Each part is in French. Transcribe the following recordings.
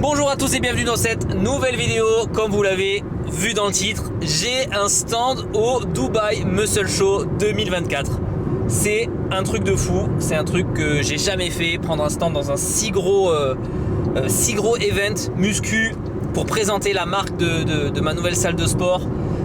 Bonjour à tous et bienvenue dans cette nouvelle vidéo. Comme vous l'avez vu dans le titre, j'ai un stand au Dubai Muscle Show 2024. C'est un truc de fou, c'est un truc que j'ai jamais fait, prendre un stand dans un si gros event muscu pour présenter la marque de ma nouvelle salle de sport.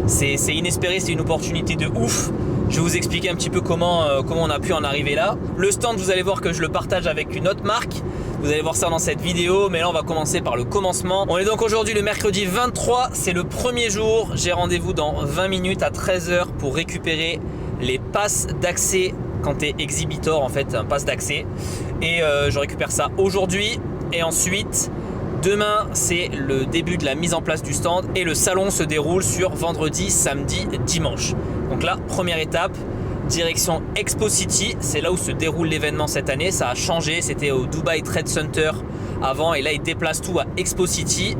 C'est inespéré, c'est une opportunité de ouf. Je vais vous expliquer un petit peu comment on a pu en arriver là. Le stand, vous allez voir que je le partage avec une autre marque. Vous allez voir ça dans cette vidéo, mais là on va commencer par le commencement. On est donc aujourd'hui le mercredi 23, c'est le premier jour. J'ai rendez-vous dans 20 minutes à 13 h pour récupérer les passes d'accès quand tu es exhibitor, en fait, un pass d'accès. Et je récupère ça aujourd'hui. Et ensuite, demain, c'est le début de la mise en place du stand. Et le salon se déroule sur vendredi, samedi, dimanche. Donc là, première étape. Direction Expo City, c'est là où se déroule l'événement cette année. Ça a changé, c'était au Dubai Trade Center avant et là ils déplacent tout à Expo City.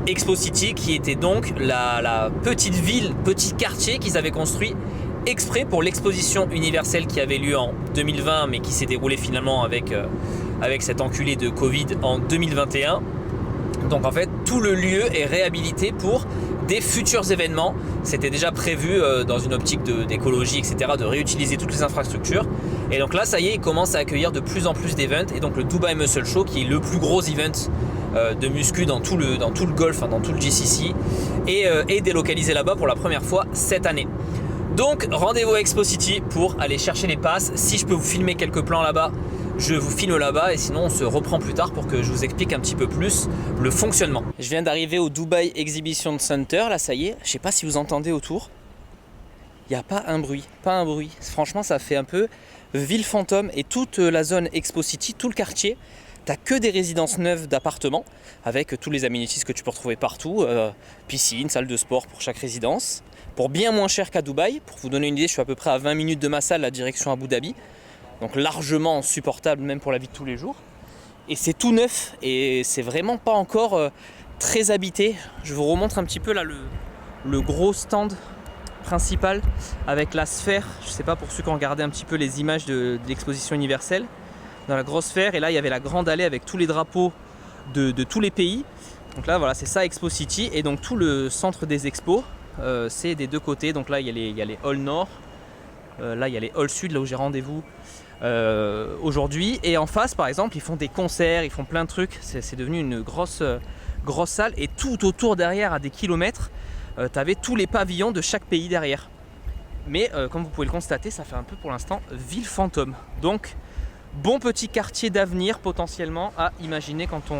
Expo City qui était donc la petite ville, petit quartier qu'ils avaient construit exprès pour l'exposition universelle qui avait lieu en 2020 mais qui s'est déroulée finalement avec cet enculé de Covid en 2021. Donc en fait tout le lieu est réhabilité pour des futurs événements. C'était déjà prévu dans une optique d'écologie, etc., de réutiliser toutes les infrastructures. Et donc là, ça y est, ils commencent à accueillir de plus en plus d'events. Et donc le Dubai Muscle Show, qui est le plus gros event de muscu dans tout le Golfe, dans tout le GCC, est délocalisé là-bas pour la première fois cette année. Donc rendez-vous à Expo City pour aller chercher les passes. Si je peux vous filmer quelques plans là-bas, je vous filme là-bas et sinon on se reprend plus tard pour que je vous explique un petit peu plus le fonctionnement. Je viens d'arriver au Dubai Exhibition Center, là ça y est, je sais pas si vous entendez autour. Il n'y a pas un bruit. Franchement ça fait un peu ville fantôme et toute la zone Expo City, tout le quartier, t'as que des résidences neuves d'appartements avec tous les amenities que tu peux retrouver partout, piscine, salle de sport pour chaque résidence, pour bien moins cher qu'à Dubaï. Pour vous donner une idée, je suis à peu près à 20 minutes de ma salle, la direction Abu Dhabi. Donc largement supportable même pour la vie de tous les jours. Et c'est tout neuf et c'est vraiment pas encore très habité. Je vous remontre un petit peu là le gros stand principal avec la sphère. Je sais pas pour ceux qui ont regardé un petit peu les images de l'exposition universelle. Dans la grosse sphère et là il y avait la grande allée avec tous les drapeaux de tous les pays. Donc là voilà c'est ça Expo City et donc tout le centre des expos c'est des deux côtés. Donc là il y a les halls nord, là il y a les halls sud là où j'ai rendez-vous aujourd'hui et en face par exemple ils font des concerts, ils font plein de trucs, c'est devenu une grosse salle et tout autour derrière à des kilomètres tu avais tous les pavillons de chaque pays derrière mais comme vous pouvez le constater ça fait un peu pour l'instant ville fantôme, donc bon petit quartier d'avenir potentiellement à imaginer quand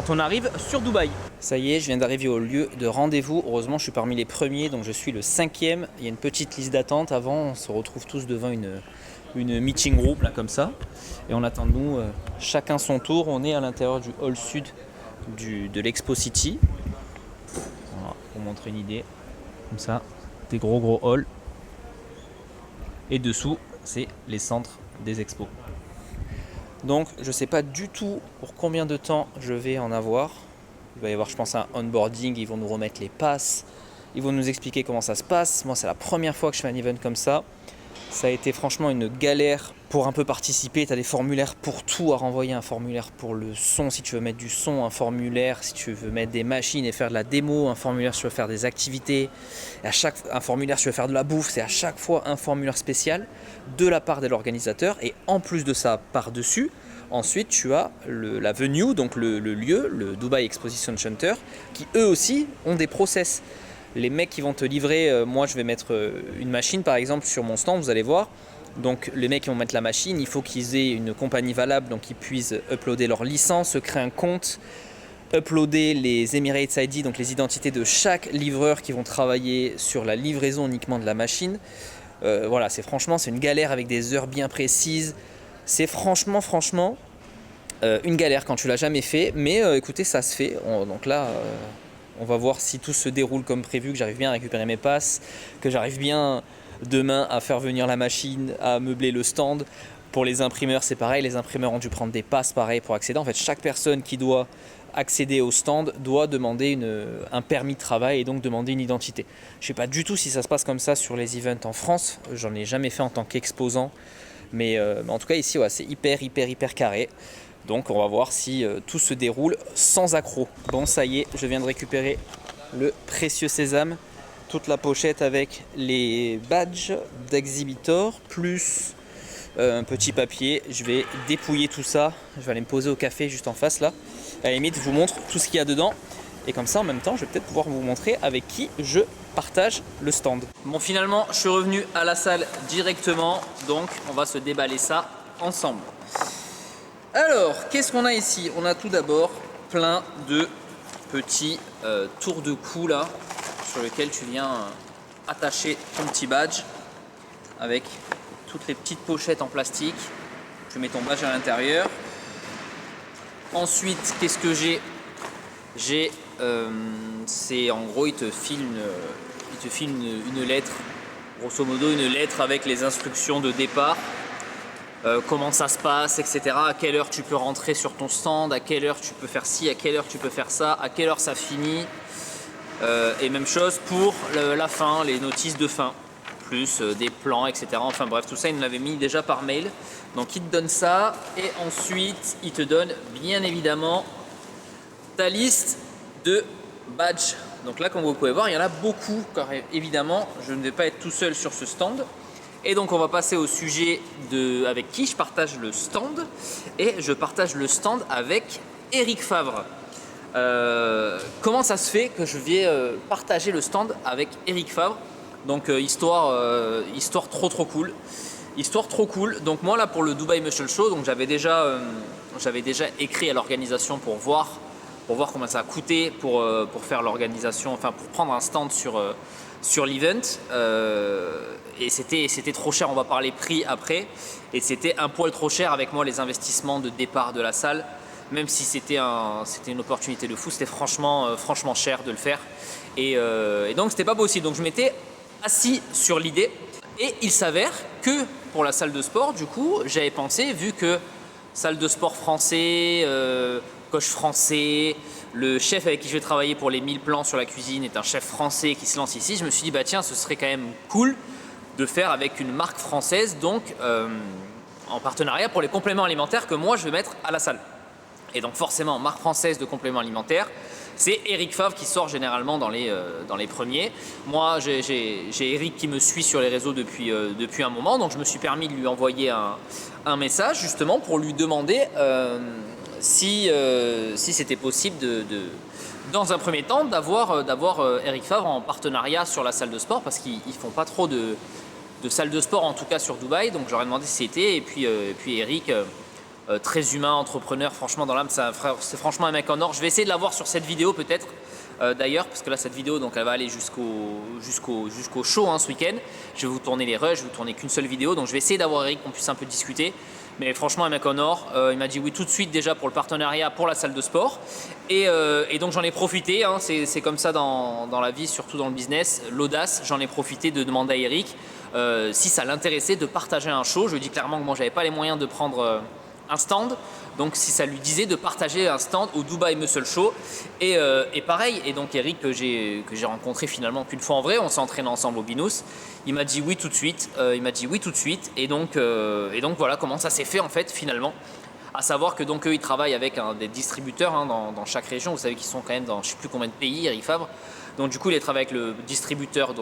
on arrive sur Dubaï. Ça y est, je viens d'arriver au lieu de rendez-vous. Heureusement, je suis parmi les premiers, donc je suis le 5e. Il y a une petite liste d'attente. Avant, on se retrouve tous devant une meeting group, là, comme ça. Et on attend de nous chacun son tour. On est à l'intérieur du hall sud de l'Expo City. Voilà, pour montrer une idée. Comme ça, des gros halls. Et dessous, c'est les centres des expos. Donc je ne sais pas du tout pour combien de temps je vais en avoir. Il va y avoir je pense un onboarding, ils vont nous remettre les passes, ils vont nous expliquer comment ça se passe. Moi c'est la première fois que je fais un event comme ça. Ça a été franchement une galère pour un peu participer. Tu as des formulaires pour tout à renvoyer, un formulaire pour le son si tu veux mettre du son, un formulaire si tu veux mettre des machines et faire de la démo, un formulaire si tu veux faire des activités, un formulaire si tu veux faire de la bouffe. C'est à chaque fois un formulaire spécial de la part de l'organisateur et en plus de ça par-dessus, ensuite tu as la venue, donc le lieu, le Dubai Exposition Center, qui eux aussi ont des process. Les mecs qui vont te livrer, moi je vais mettre une machine par exemple sur mon stand, vous allez voir. Donc les mecs qui vont mettre la machine, il faut qu'ils aient une compagnie valable, donc ils puissent uploader leur licence, se créer un compte, uploader les Emirates ID, donc les identités de chaque livreur qui vont travailler sur la livraison uniquement de la machine. Voilà, c'est une galère avec des heures bien précises. C'est franchement une galère quand tu l'as jamais fait, mais écoutez, ça se fait. Donc là, on va voir si tout se déroule comme prévu, que j'arrive bien à récupérer mes passes, que j'arrive bien demain à faire venir la machine, à meubler le stand. Pour les imprimeurs, c'est pareil, les imprimeurs ont dû prendre des passes pareil pour accéder. En fait, chaque personne qui doit accéder au stand doit demander un permis de travail et donc demander une identité. Je ne sais pas du tout si ça se passe comme ça sur les events en France, j'en ai jamais fait en tant qu'exposant, mais en tout cas ici ouais, c'est hyper carré. Donc on va voir si tout se déroule sans accroc. Bon, ça y est, je viens de récupérer le précieux sésame, toute la pochette avec les badges d'exhibitor, plus un petit papier. Je vais dépouiller tout ça, je vais aller me poser au café juste en face là. À la limite, je vous montre tout ce qu'il y a dedans. Et comme ça, en même temps, je vais peut-être pouvoir vous montrer avec qui je partage le stand. Bon, finalement, je suis revenu à la salle directement. Donc, on va se déballer ça ensemble. Alors, qu'est-ce qu'on a ici? On a tout d'abord plein de petits tours de cou là, sur lesquels tu viens attacher ton petit badge avec toutes les petites pochettes en plastique. Tu mets ton badge à l'intérieur. Ensuite, qu'est-ce que j'ai? C'est en gros, il te file une lettre, grosso modo une lettre avec les instructions de départ, comment ça se passe, etc. À quelle heure tu peux rentrer sur ton stand, à quelle heure tu peux faire ci, à quelle heure tu peux faire ça, à quelle heure ça finit. Et même chose pour la fin, les notices de fin, plus des plans, etc. Enfin bref, tout ça, il me l'avait mis déjà par mail. Donc il te donne ça et ensuite il te donne bien évidemment ta liste de badges. Donc là, comme vous pouvez voir, il y en a beaucoup car évidemment, je ne vais pas être tout seul sur ce stand. Et donc on va passer au sujet de avec qui je partage le stand. Et je partage le stand avec Eric Favre. Comment ça se fait que je vais partager le stand avec Eric Favre? Donc histoire trop cool. Histoire trop cool. Donc moi là pour le Dubai Muscle Show, donc j'avais déjà écrit à l'organisation pour voir comment ça a coûté pour faire l'organisation, enfin pour prendre un stand sur l'event. Et c'était trop cher, on va parler prix après. Et c'était un poil trop cher avec moi les investissements de départ de la salle. Même si c'était une opportunité de fou, c'était franchement cher de le faire. Et donc c'était pas possible. Donc je m'étais assis sur l'idée. Et il s'avère que pour la salle de sport, du coup, j'avais pensé, vu que salle de sport français, coach français, le chef avec qui je vais travailler pour les 1000 plans sur la cuisine est un chef français qui se lance ici, je me suis dit, bah tiens, ce serait quand même cool de faire avec une marque française, donc en partenariat pour les compléments alimentaires que moi je vais mettre à la salle. Et donc forcément, marque française de compléments alimentaires, c'est Eric Favre qui sort généralement dans les premiers. Moi, j'ai Eric qui me suit sur les réseaux depuis un moment, donc je me suis permis de lui envoyer un message justement pour lui demander si c'était possible dans un premier temps d'avoir Eric Favre en partenariat sur la salle de sport, parce qu'ils font pas trop de salles de sport, en tout cas sur Dubaï. Donc j'aurais demandé si c'était, et puis Eric, très humain, entrepreneur, franchement dans l'âme, c'est franchement un mec en or. Je vais essayer de l'avoir sur cette vidéo peut-être d'ailleurs, parce que là cette vidéo donc elle va aller jusqu'au show ce week-end. Je vais vous tourner les rushs, je vais vous tourner qu'une seule vidéo, donc je vais essayer d'avoir Eric, qu'on puisse un peu discuter. Mais franchement un mec en or, il m'a dit oui tout de suite déjà pour le partenariat pour la salle de sport. Et donc j'en ai profité, c'est comme ça dans la vie, surtout dans le business, l'audace. J'en ai profité de demander à Eric si ça l'intéressait de partager un show. Je lui ai dit clairement que moi j'avais pas les moyens de prendre un stand, donc si ça lui disait de partager un stand au Dubai Muscle Show. Et pareil, et donc Eric que j'ai rencontré finalement qu'une fois en vrai, on s'est entraîné ensemble au Binous, il m'a dit oui tout de suite, et donc voilà comment ça s'est fait en fait finalement. À savoir que donc eux ils travaillent avec des distributeurs dans chaque région. Vous savez qu'ils sont quand même dans je sais plus combien de pays, Eric Favre. Donc du coup il travaille avec le distributeur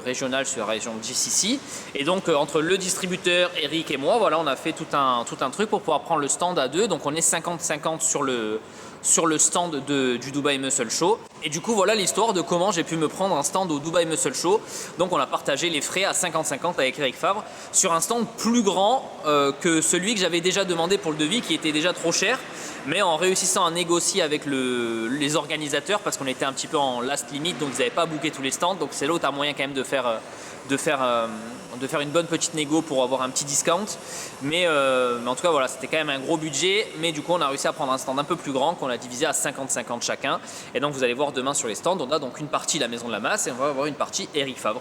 régional sur la région GCC. Et donc entre le distributeur, Eric et moi, voilà, on a fait tout un truc pour pouvoir prendre le stand à deux. Donc on est 50-50 sur le stand du Dubai Muscle Show. Et du coup voilà l'histoire de comment j'ai pu me prendre un stand au Dubai Muscle Show. Donc on a partagé les frais à 50-50 avec Eric Favre sur un stand plus grand que celui que j'avais déjà demandé pour le devis, qui était déjà trop cher. Mais en réussissant à négocier avec les organisateurs, parce qu'on était un petit peu en last limit, donc ils n'avaient pas booké tous les stands. Donc c'est là où tu as moyen quand même de faire une bonne petite négo pour avoir un petit discount. Mais en tout cas voilà, c'était quand même un gros budget. Mais du coup on a réussi à prendre un stand un peu plus grand qu'on a divisé à 50-50 chacun. Et donc vous allez voir demain sur les stands, on a donc une partie la Maison de la Masse et on va avoir une partie Eric Favre.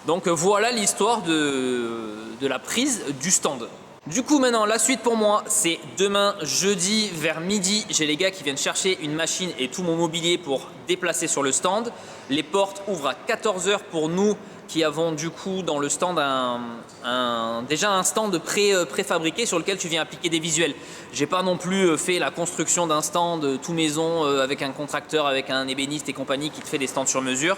Donc voilà l'histoire de la prise du stand. Du coup maintenant la suite pour moi, c'est demain jeudi vers midi, j'ai les gars qui viennent chercher une machine et tout mon mobilier pour déplacer sur le stand. Les portes ouvrent à 14 h pour nous qui avons du coup dans le stand déjà un stand préfabriqué sur lequel tu viens appliquer des visuels. J'ai pas non plus fait la construction d'un stand tout maison avec un contracteur, avec un ébéniste et compagnie qui te fait des stands sur mesure.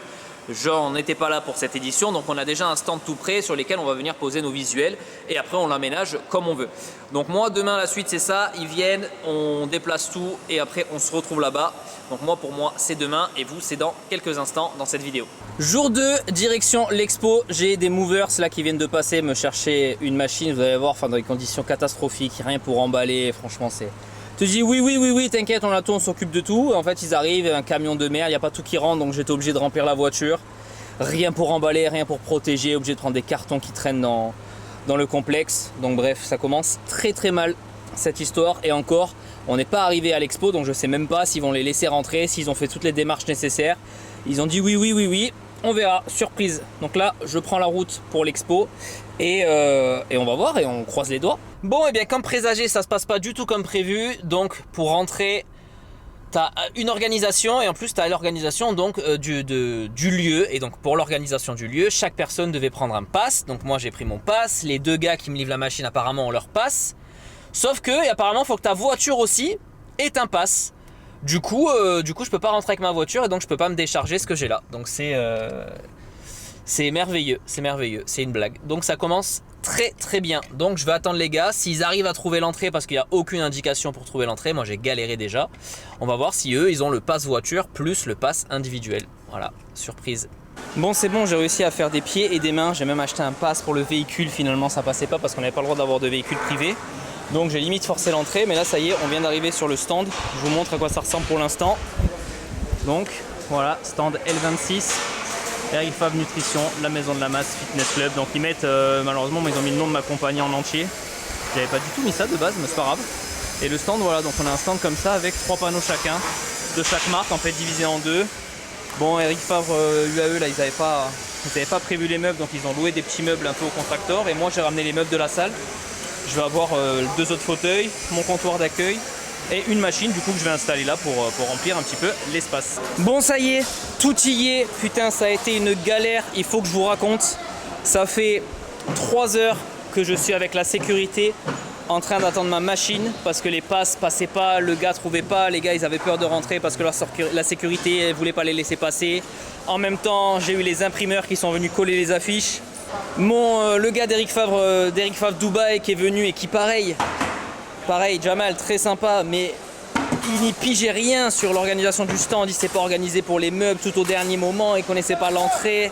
On n'était pas là pour cette édition, donc on a déjà un stand tout prêt sur lequel on va venir poser nos visuels et après on l'aménage comme on veut. Donc moi demain la suite c'est ça, ils viennent, on déplace tout et après on se retrouve là-bas. Donc moi pour moi c'est demain et vous c'est dans quelques instants dans cette vidéo. Jour 2, direction l'expo, j'ai des movers là qui viennent de passer me chercher une machine, vous allez voir, enfin dans des conditions catastrophiques, rien pour emballer, franchement c'est... Tu te dis oui, t'inquiète, on a tout, on s'occupe de tout. En fait, ils arrivent, un camion de mer, il n'y a pas tout qui rentre, donc j'étais obligé de remplir la voiture. Rien pour emballer, rien pour protéger, obligé de prendre des cartons qui traînent dans le complexe. Donc bref, ça commence très mal cette histoire. Et encore, on n'est pas arrivé à l'expo, donc je ne sais même pas s'ils vont les laisser rentrer, s'ils ont fait toutes les démarches nécessaires. Ils ont dit oui, on verra, surprise. Donc là, je prends la route pour l'expo et on va voir et on croise les doigts. Bon, et bien comme présagé, ça se passe pas du tout comme prévu. Donc pour rentrer, tu as une organisation et en plus tu as l'organisation donc du lieu. Et donc pour l'organisation du lieu, chaque personne devait prendre un pass. Donc moi j'ai pris mon pass. Les deux gars qui me livrent la machine apparemment ont leur pass. Sauf que apparemment il faut que ta voiture aussi ait un pass. Du coup je peux pas rentrer avec ma voiture et donc je peux pas me décharger ce que j'ai là. Donc c'est merveilleux, c'est une blague. Donc ça commence très bien. Donc je vais attendre les gars, s'ils arrivent à trouver l'entrée parce qu'il n'y a aucune indication pour trouver l'entrée, moi j'ai galéré déjà. On va voir si eux ils ont le pass voiture plus le pass individuel. Voilà, surprise. Bon c'est bon, j'ai réussi à faire des pieds et des mains, j'ai même acheté un pass pour le véhicule, finalement ça passait pas parce qu'on n'avait pas le droit d'avoir de véhicule privé. Donc j'ai limite forcé l'entrée, mais là ça y est, on vient d'arriver sur le stand. Je vous montre à quoi ça ressemble pour l'instant. Donc voilà, stand L26. Eric Favre Nutrition, la maison de la masse fitness club. Donc ils mettent, malheureusement ils ont mis le nom de ma compagnie en entier. J'avais pas du tout mis ça de base, mais c'est pas grave. Et le stand, voilà, donc on a un stand comme ça avec 3 panneaux chacun, de chaque marque en fait divisé en deux. Bon, Eric Favre UAE là ils avaient pas prévu les meubles, donc ils ont loué des petits meubles un peu au contracteur. Et moi j'ai ramené les meubles de la salle. Je vais avoir 2 autres fauteuils, mon comptoir d'accueil et une machine du coup que je vais installer là pour remplir un petit peu l'espace. Bon ça y est, tout y est, putain ça a été une galère, il faut que je vous raconte. Ça fait 3 heures que je suis avec la sécurité en train d'attendre ma machine parce que les passes passaient pas, le gars trouvait pas, les gars ils avaient peur de rentrer parce que la sécurité voulait pas les laisser passer. En même temps j'ai eu les imprimeurs qui sont venus coller les affiches. Le gars d'Eric Favre Dubaï qui est venu et qui pareil Jamal très sympa mais il n'y pigeait rien sur l'organisation du stand, il s'est pas organisé pour les meubles tout au dernier moment, il connaissait pas l'entrée.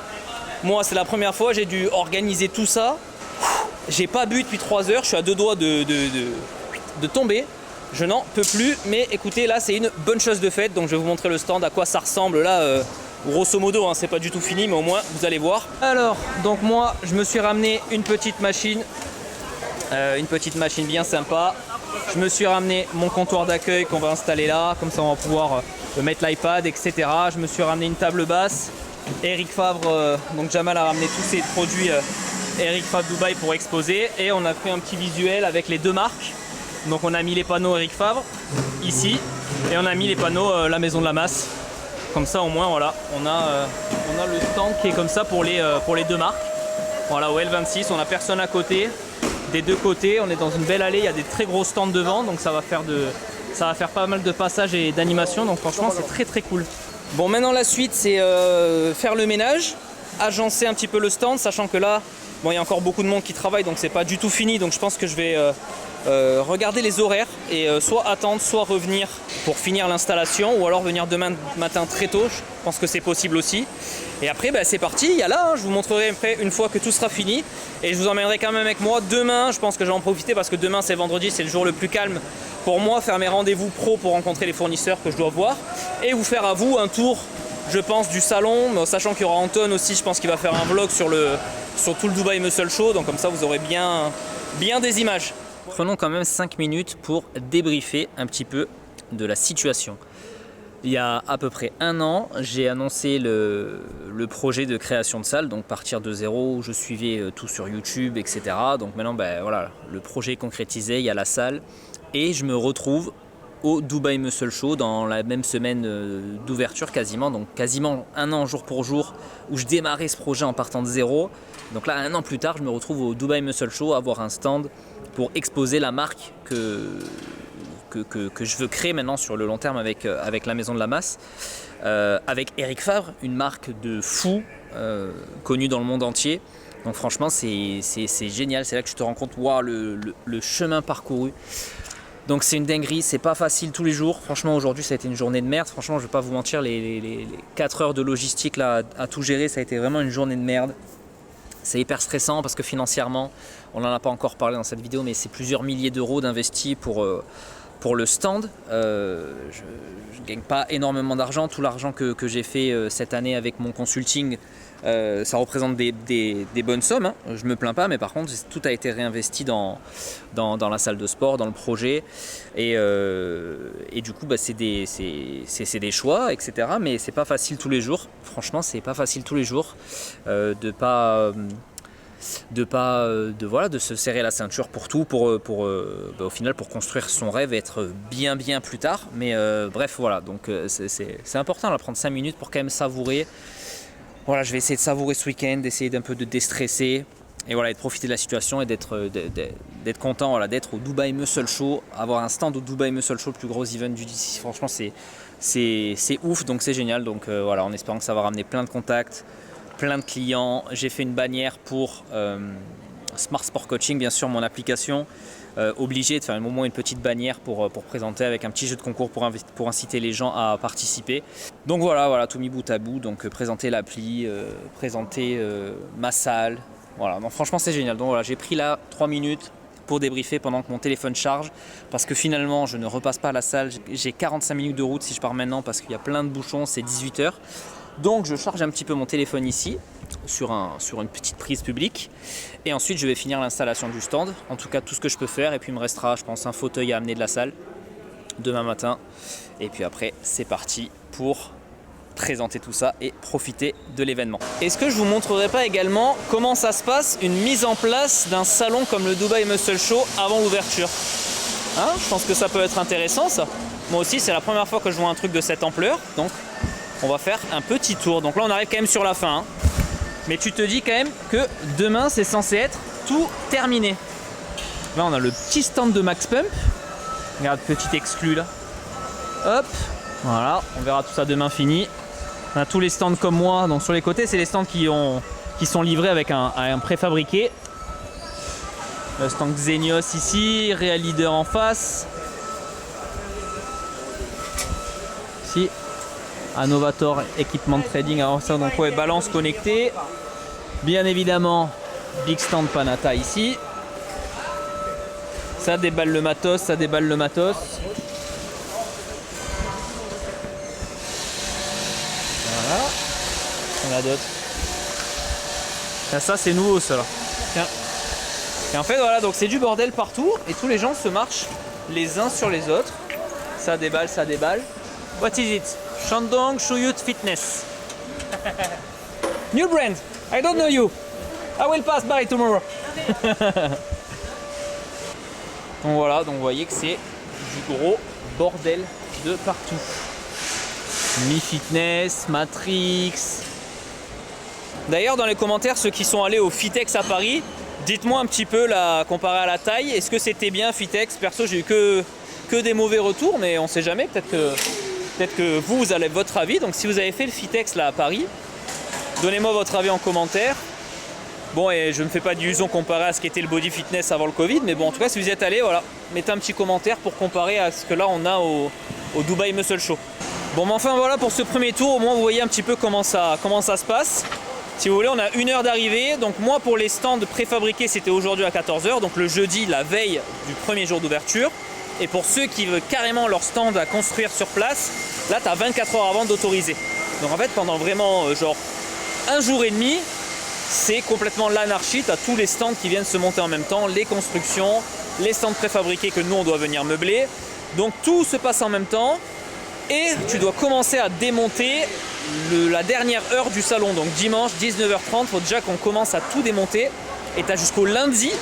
Moi c'est la première fois, j'ai dû organiser tout ça. J'ai pas bu depuis 3 heures, je suis à 2 doigts de tomber. Je n'en peux plus, mais écoutez là c'est une bonne chose de faite, donc je vais vous montrer le stand, à quoi ça ressemble là. Grosso modo, hein, c'est pas du tout fini, mais au moins vous allez voir. Alors, donc moi, je me suis ramené une petite machine bien sympa. Je me suis ramené mon comptoir d'accueil qu'on va installer là, comme ça on va pouvoir mettre l'iPad, etc. Je me suis ramené une table basse. Eric Favre, donc Jamal a ramené tous ses produits Eric Favre Dubaï pour exposer, et on a fait un petit visuel avec les 2 marques. Donc on a mis les panneaux Eric Favre ici, et on a mis les panneaux la maison de la masse. Comme ça au moins voilà, on a le stand qui est comme ça pour les 2 marques. Voilà, au L26, on n'a personne à côté. Des 2 côtés, on est dans une belle allée, il y a des très gros stands devant, donc ça va faire pas mal de passages et d'animations, donc franchement c'est très cool. Bon, maintenant la suite c'est faire le ménage, agencer un petit peu le stand, sachant que là, bon, il y a encore beaucoup de monde qui travaille, donc c'est pas du tout fini, donc je pense que je vais regarder les horaires et soit attendre, soit revenir pour finir l'installation, ou alors venir demain matin très tôt, je pense que c'est possible aussi. Et après c'est parti, il y a là, je vous montrerai après une fois que tout sera fini, et je vous emmènerai quand même avec moi demain. Je pense que je vais en profiter parce que demain c'est vendredi, c'est le jour le plus calme pour moi, faire mes rendez-vous pro pour rencontrer les fournisseurs que je dois voir, et vous faire à vous un tour, je pense, du salon, sachant qu'il y aura Anton aussi, je pense qu'il va faire un vlog sur tout le Dubaï Muscle Show, donc comme ça vous aurez bien des images. Prenons quand même 5 minutes pour débriefer un petit peu de la situation. Il y a à peu près 1 an, j'ai annoncé le projet de création de salle, donc partir de zéro, je suivais tout sur YouTube, etc. Donc maintenant, voilà, le projet est concrétisé, il y a la salle, et je me retrouve au Dubai Muscle Show dans la même semaine d'ouverture quasiment, donc quasiment un an jour pour jour où je démarrais ce projet en partant de zéro. Donc là, un an plus tard, je me retrouve au Dubai Muscle Show à avoir un stand pour exposer la marque que je veux créer maintenant sur le long terme avec la Maison de la Masse, avec Eric Favre, une marque de fou connue dans le monde entier. Donc franchement, c'est génial, c'est là que tu te rends compte, wow, le chemin parcouru. Donc c'est une dinguerie, c'est pas facile tous les jours. Franchement, aujourd'hui, ça a été une journée de merde. Franchement, je vais pas vous mentir, les 4 heures de logistique là, à tout gérer, ça a été vraiment une journée de merde. C'est hyper stressant parce que financièrement, on n'en a pas encore parlé dans cette vidéo, mais c'est plusieurs milliers d'euros d'investis pour le stand. Je ne gagne pas énormément d'argent. Tout l'argent que j'ai fait cette année avec mon consulting, ça représente des bonnes sommes, hein. Je me plains pas, mais par contre tout a été réinvesti dans la salle de sport, dans le projet, et du coup c'est des choix, etc. Mais c'est pas facile tous les jours. Franchement, c'est pas facile tous les jours de se serrer la ceinture pour tout, au final pour construire son rêve et être bien plus tard. Mais bref, voilà, donc c'est important de prendre 5 minutes pour quand même savourer. Voilà, je vais essayer de savourer ce week-end, d'essayer d'un peu de déstresser et voilà, et de profiter de la situation et d'être content, voilà, d'être au Dubai Muscle Show, avoir un stand au Dubai Muscle Show, le plus gros event du DC. Franchement, c'est ouf, donc c'est génial. Donc voilà, en espérant que ça va ramener plein de contacts, plein de clients. J'ai fait une bannière pour Smart Sport Coaching, bien sûr, mon application. Obligé de faire au moins une petite bannière pour présenter avec un petit jeu de concours pour inciter les gens à participer. Donc voilà, tout mis bout à bout. Donc présenter l'appli, présenter ma salle. Voilà, donc franchement c'est génial. Donc voilà, j'ai pris là 3 minutes pour débriefer pendant que mon téléphone charge, parce que finalement je ne repasse pas à la salle. J'ai 45 minutes de route si je pars maintenant parce qu'il y a plein de bouchons, c'est 18h. Donc je charge un petit peu mon téléphone ici sur une petite prise publique, et ensuite je vais finir l'installation du stand, en tout cas tout ce que je peux faire, et puis il me restera je pense un fauteuil à amener de la salle demain matin, et puis après c'est parti pour présenter tout ça et profiter de l'événement. Est-ce que je vous montrerai pas également comment ça se passe une mise en place d'un salon comme le Dubai Muscle Show avant l'ouverture, hein? Je pense que ça peut être intéressant ça. Moi aussi c'est la première fois que je vois un truc de cette ampleur, donc on va faire un petit tour. Donc là on arrive quand même sur la fin, hein. Mais tu te dis quand même que demain c'est censé être tout terminé. Là on a le petit stand de Max Pump. Regarde, petit exclu là. Hop, voilà, on verra tout ça demain fini. On a tous les stands comme moi, donc sur les côtés c'est les stands qui sont livrés avec un préfabriqué. Le stand Xenios ici, Real Leader en face. Ici. Novator Equipment Trading, alors ça, donc ouais, balance connectée, bien évidemment big stand Panata ici, ça déballe le matos, voilà, on a d'autres, ça c'est nouveau ça là. Tiens. Et en fait voilà, donc c'est du bordel partout et tous les gens se marchent les uns sur les autres, ça déballe. What is it? Shandong Shuyut Fitness. New brand. I don't know you. I will pass by tomorrow. Donc voilà, donc vous voyez que c'est du gros bordel de partout. Mi Fitness, Matrix. D'ailleurs, dans les commentaires, ceux qui sont allés au Fitex à Paris, dites-moi un petit peu là, comparé à la taille, est-ce que c'était bien Fitex? Perso, j'ai eu que des mauvais retours, mais on sait jamais, peut-être que vous avez votre avis. Donc si vous avez fait le Fitex là à Paris, donnez-moi votre avis en commentaire. Bon, et je ne me fais pas d'illusion comparé à ce qu'était le body fitness avant le Covid, mais bon, en tout cas si vous y êtes allé, voilà, mettez un petit commentaire pour comparer à ce que là on a au Dubai Muscle Show. Bon, mais enfin voilà pour ce premier tour, au moins vous voyez un petit peu comment ça se passe. Si vous voulez, on a 1 heure d'arrivée. Donc moi pour les stands préfabriqués, c'était aujourd'hui à 14h, donc le jeudi, la veille du premier jour d'ouverture. Et pour ceux qui veulent carrément leur stand à construire sur place, là tu as 24 heures avant d'autoriser. Donc en fait pendant vraiment genre 1 jour et demi, c'est complètement l'anarchie. Tu as tous les stands qui viennent se monter en même temps, les constructions, les stands préfabriqués que nous on doit venir meubler. Donc tout se passe en même temps et tu dois commencer à démonter la dernière heure du salon. Donc dimanche 19h30, il faut déjà qu'on commence à tout démonter et tu as jusqu'au lundi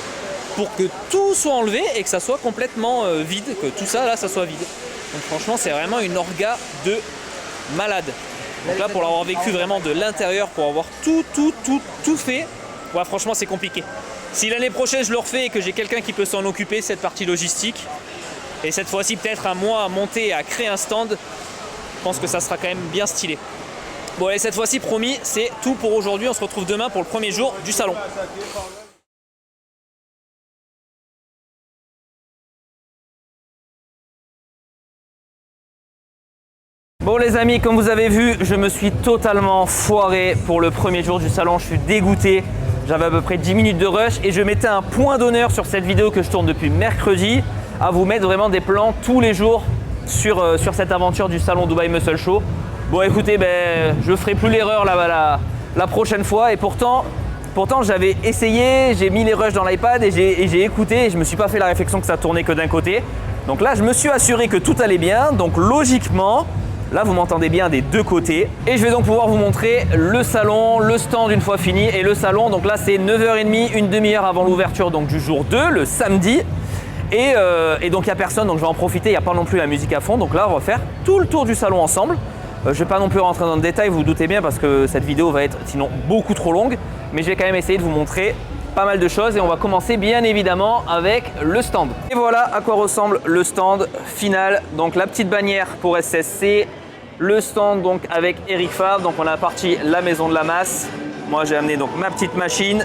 pour que tout soit enlevé et que ça soit complètement vide, que tout ça là ça soit vide. Donc franchement, c'est vraiment une orga de malade. Donc là, pour l'avoir vécu vraiment de l'intérieur, pour avoir tout fait, ouais, franchement, c'est compliqué. Si l'année prochaine, je le refais et que j'ai quelqu'un qui peut s'en occuper, cette partie logistique, et cette fois-ci, peut-être un mois à monter et à créer un stand, je pense que ça sera quand même bien stylé. Bon, allez, cette fois-ci, promis, c'est tout pour aujourd'hui. On se retrouve demain pour le premier jour du salon. Bon les amis, comme vous avez vu, je me suis totalement foiré pour le premier jour du salon. Je suis dégoûté. J'avais à peu près 10 minutes de rush et je mettais un point d'honneur sur cette vidéo que je tourne depuis mercredi à vous mettre vraiment des plans tous les jours sur cette aventure du salon Dubai Muscle Show. Bon écoutez, je ferai plus l'erreur la prochaine fois et pourtant j'avais essayé, j'ai mis les rushs dans l'iPad et j'ai écouté et je me suis pas fait la réflexion que ça tournait que d'un côté. Donc là je me suis assuré que tout allait bien, donc logiquement là vous m'entendez bien des deux côtés et je vais donc pouvoir vous montrer le salon, le stand une fois fini et le salon. Donc là c'est 9h30, une demi-heure avant l'ouverture donc du jour 2, le samedi. Et donc il n'y a personne, donc je vais en profiter, il n'y a pas non plus la musique à fond. Donc là on va faire tout le tour du salon ensemble. Je ne vais pas non plus rentrer dans le détail, vous vous doutez bien parce que cette vidéo va être sinon beaucoup trop longue. Mais je vais quand même essayer de vous montrer pas mal de choses et on va commencer bien évidemment avec le stand. Et voilà à quoi ressemble le stand final. Donc la petite bannière pour SSC, le stand donc avec Eric Favre. Donc on a parti la maison de la masse. Moi j'ai amené donc ma petite machine,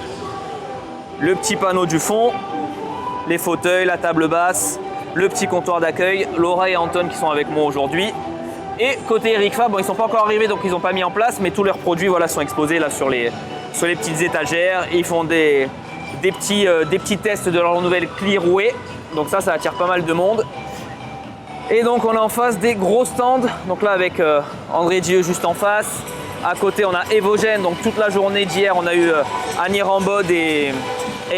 le petit panneau du fond, les fauteuils, la table basse, le petit comptoir d'accueil, Laura et Anton qui sont avec moi aujourd'hui. Et côté Eric Favre, bon, ils ne sont pas encore arrivés donc ils n'ont pas mis en place, mais tous leurs produits voilà, sont exposés là sur les petites étagères. Et ils font des petits tests de leur nouvelle Clearway. Donc ça attire pas mal de monde. Et donc on est en face des gros stands. Donc là avec André Dieu juste en face. À côté on a Evogène. Donc toute la journée d'hier on a eu Annie Rambod et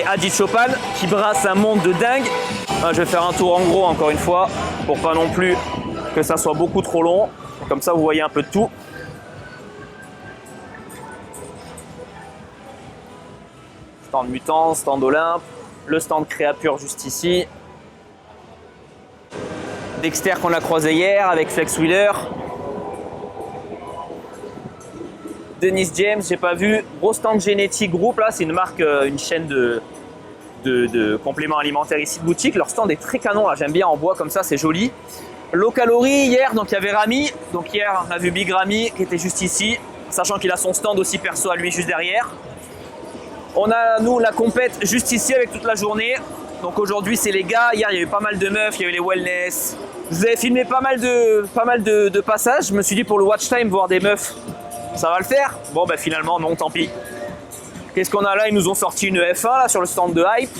Adi Chopin qui brassent un monde de dingue. Je vais faire un tour en gros encore une fois pour pas non plus que ça soit beaucoup trop long. Comme ça vous voyez un peu de tout. Stand Mutant, stand Olympe, le stand Créapure juste ici. Dexter qu'on a croisé hier avec Flex Wheeler. Denis James, j'ai pas vu. Gros stand Genetic Group, là c'est une marque, une chaîne de compléments alimentaires ici de boutique. Leur stand est très canon, là j'aime bien en bois comme ça, c'est joli. Low Calorie hier, donc il y avait Rami. Donc hier on a vu Big Rami qui était juste ici, sachant qu'il a son stand aussi perso à lui juste derrière. On a nous la compète juste ici avec toute la journée. Donc aujourd'hui c'est les gars, hier il y a eu pas mal de meufs, il y a eu les wellness. Je vous avais filmé pas mal de passages, je me suis dit pour le watch time voir des meufs, ça va le faire. Bon finalement non, tant pis. Qu'est-ce qu'on a là? Ils nous ont sorti une F1 là sur le stand de Hype.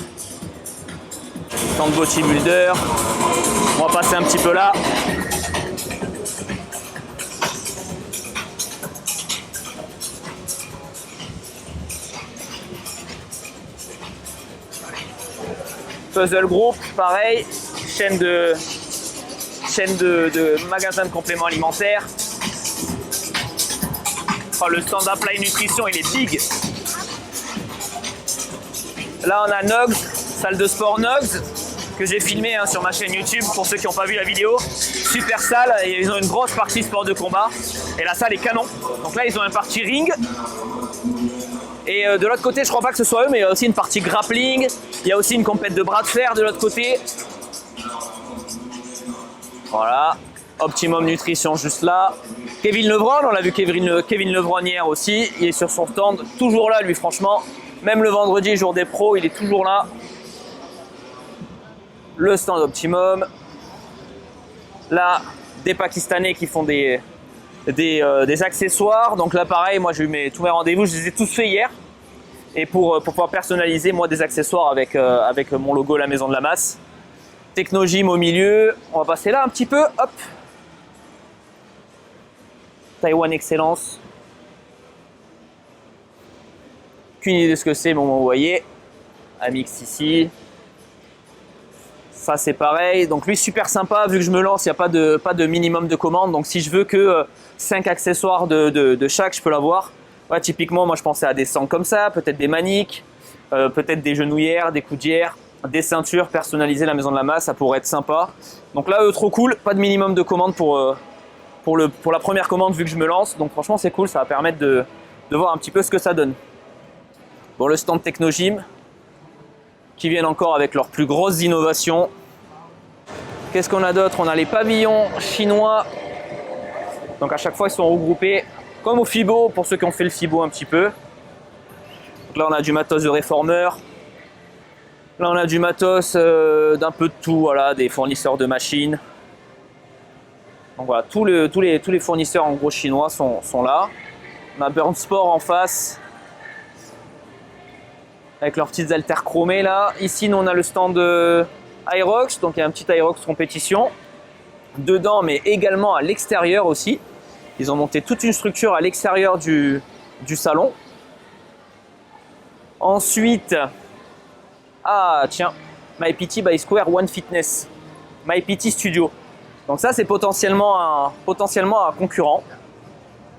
Stand Botti Mulder. On va passer un petit peu là. Puzzle Group, pareil, chaîne de magasins de compléments alimentaires. Oh, le stand Apply Nutrition, il est big. Là, on a Nogs, salle de sport Nogs, que j'ai filmé sur ma chaîne YouTube pour ceux qui n'ont pas vu la vidéo. Super salle, et ils ont une grosse partie sport de combat. Et la salle est canon. Donc là, ils ont une partie ring. Et de l'autre côté, je crois pas que ce soit eux, mais il y a aussi une partie grappling. Il y a aussi une compète de bras de fer de l'autre côté. Voilà. Optimum Nutrition juste là. Kevin Levron, on l'a vu Kevin Levron hier aussi. Il est sur son stand, toujours là lui franchement. Même le vendredi, jour des pros, il est toujours là. Le stand Optimum. Là, des Pakistanais qui font des accessoires. Donc là pareil, moi j'ai eu tous mes rendez-vous, je les ai tous faits hier. Et pour pouvoir personnaliser moi des accessoires avec mon logo La Maison de la Masse. Technogym au milieu, on va passer là un petit peu, hop. Taïwan Excellence. Aucune idée de ce que c'est, mais vous voyez. Amix ici. Ça c'est pareil, donc lui super sympa, vu que je me lance, il n'y a pas de minimum de commande, donc si je veux que 5 accessoires de chaque, je peux l'avoir. Ouais, typiquement, moi je pensais à des sangs comme ça, peut-être des maniques, peut-être des genouillères, des coudières. des ceintures personnalisées la maison de la masse, ça pourrait être sympa. Donc là, trop cool, pas de minimum de commande pour la première commande vu que je me lance. Donc franchement, c'est cool, ça va permettre de voir un petit peu ce que ça donne. Bon, le stand Technogym, qui viennent encore avec leurs plus grosses innovations. Qu'est-ce qu'on a d'autre? On a les pavillons chinois. Donc à chaque fois, ils sont regroupés comme au FIBO, pour ceux qui ont fait le FIBO un petit peu. Donc là, on a du matos de réformeur. Là, on a du matos d'un peu de tout, voilà, des fournisseurs de machines. Donc voilà, tous les fournisseurs en gros chinois sont là. On a Burn Sport en face, avec leurs petites haltères chromées là. Ici, nous, on a le stand Aerox, donc il y a un petit Aerox compétition. Dedans, mais également à l'extérieur aussi. Ils ont monté toute une structure à l'extérieur du salon. Ensuite, ah tiens, MyPT by Square One Fitness, MyPT Studio. Donc ça, c'est potentiellement un concurrent.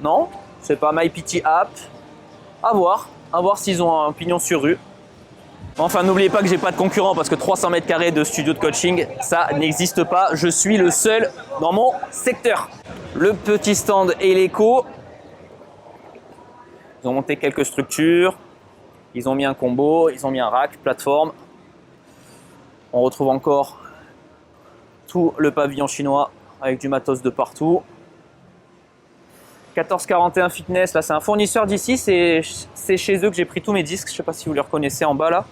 Non, c'est pas MyPT App. À voir s'ils ont un pignon sur rue. Enfin, n'oubliez pas que j'ai pas de concurrent parce que 300 mètres carrés de studio de coaching, ça n'existe pas. Je suis le seul dans mon secteur. Le petit stand Eleco. Ils ont monté quelques structures. Ils ont mis un combo, ils ont mis un rack, plateforme. On retrouve encore tout le pavillon chinois avec du matos de partout. 1441 Fitness, là c'est un fournisseur d'ici, c'est chez eux que j'ai pris tous mes disques. Je ne sais pas si vous les reconnaissez en bas là.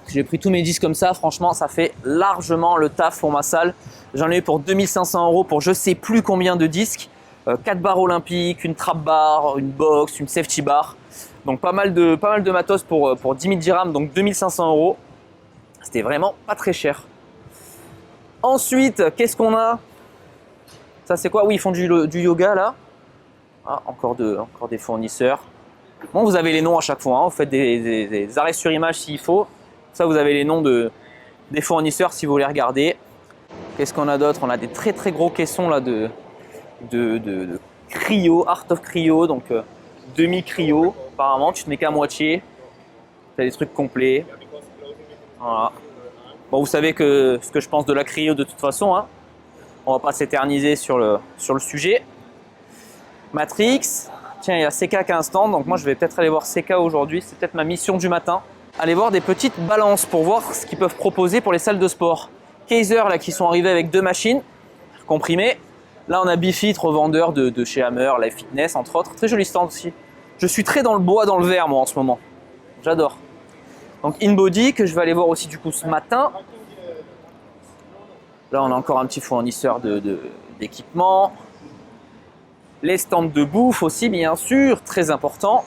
J'ai pris tous mes disques comme ça, franchement ça fait largement le taf pour ma salle. J'en ai eu pour 2500 € pour je sais plus combien de disques. 4 barres olympiques, une trap bar, une box, une safety bar. Donc pas mal de matos pour 10 000 dirhams, donc 2500 €. C'était vraiment pas très cher. Ensuite, qu'est-ce qu'on a? Ça c'est quoi? Oui, ils font du yoga là. Ah, encore des fournisseurs. Bon, vous avez les noms à chaque fois, hein. Vous faites des arrêts sur image s'il faut. Ça, vous avez les noms des fournisseurs si vous voulez regarder. Qu'est-ce qu'on a d'autre? On a des très très gros caissons là de cryo, Art of Cryo, donc demi-cryo. Apparemment, tu te mets qu'à moitié. Tu as des trucs complets. Voilà. Bon, vous savez ce que je pense de la cryo de toute façon, hein. On va pas s'éterniser sur le sujet. Matrix. Tiens, il y a CK qui a un stand, donc moi je vais peut-être aller voir CK aujourd'hui. C'est peut-être ma mission du matin. Aller voir des petites balances pour voir ce qu'ils peuvent proposer pour les salles de sport. Kaiser là qui sont arrivés avec 2 machines comprimées. Là on a Bifit, revendeur de chez Hammer, Life Fitness entre autres. Très joli stand aussi. Je suis très dans le bois, dans le vert moi en ce moment. J'adore. Donc InBody que je vais aller voir aussi du coup ce matin. Là on a encore un petit fournisseur d'équipements. Les stands de bouffe aussi bien sûr, très important.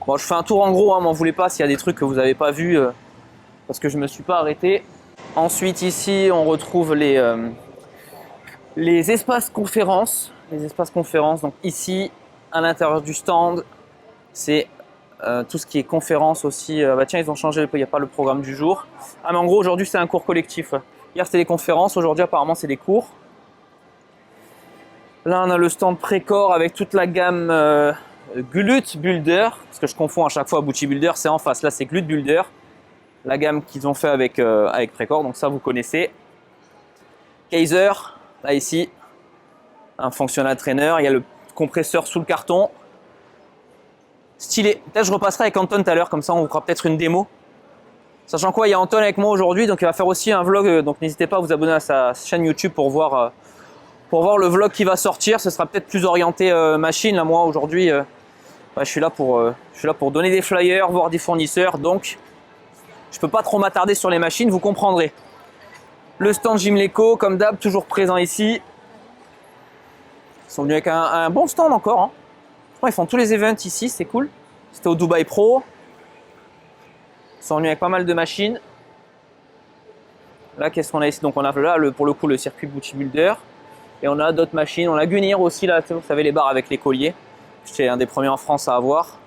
Bon, je fais un tour en gros, hein, m'en voulez pas s'il y a des trucs que vous n'avez pas vus parce que je ne me suis pas arrêté. Ensuite ici on retrouve les espaces conférences. Les espaces conférences, donc ici à l'intérieur du stand, c'est tout ce qui est conférence aussi. Bah tiens, ils ont changé, il n'y a pas le programme du jour. Ah mais en gros aujourd'hui c'est un cours collectif. Hier c'était des conférences, aujourd'hui apparemment c'est des cours. Là on a le stand Précor avec toute la gamme Glut Builder, parce que je confonds à chaque fois Booty Builder, c'est en face, là c'est Glut Builder. La gamme qu'ils ont fait avec Précor, donc ça vous connaissez. Kaiser, là ici, un functional trainer, il y a le compresseur sous le carton. Stylé. Peut-être je repasserai avec Anton tout à l'heure, comme ça on vous fera peut-être une démo. Sachant quoi, il y a Anton avec moi aujourd'hui, donc il va faire aussi un vlog, donc n'hésitez pas à vous abonner à sa chaîne YouTube pour voir le vlog qui va sortir. Ce sera peut-être plus orienté machine. Là, moi aujourd'hui, je suis là pour donner des flyers, voir des fournisseurs, donc je peux pas trop m'attarder sur les machines, vous comprendrez. Le stand Gymleco, comme d'hab, toujours présent ici. Ils sont venus avec un bon stand encore, hein. Ils font tous les events ici, c'est cool. C'était au Dubai Pro. Ils sont venus avec pas mal de machines. Là, qu'est-ce qu'on a ici? Donc on a là pour le coup le circuit Booty Builder. Et on a d'autres machines. On a Gunir aussi là, vous savez les barres avec les colliers. J'étais un des premiers en France à avoir.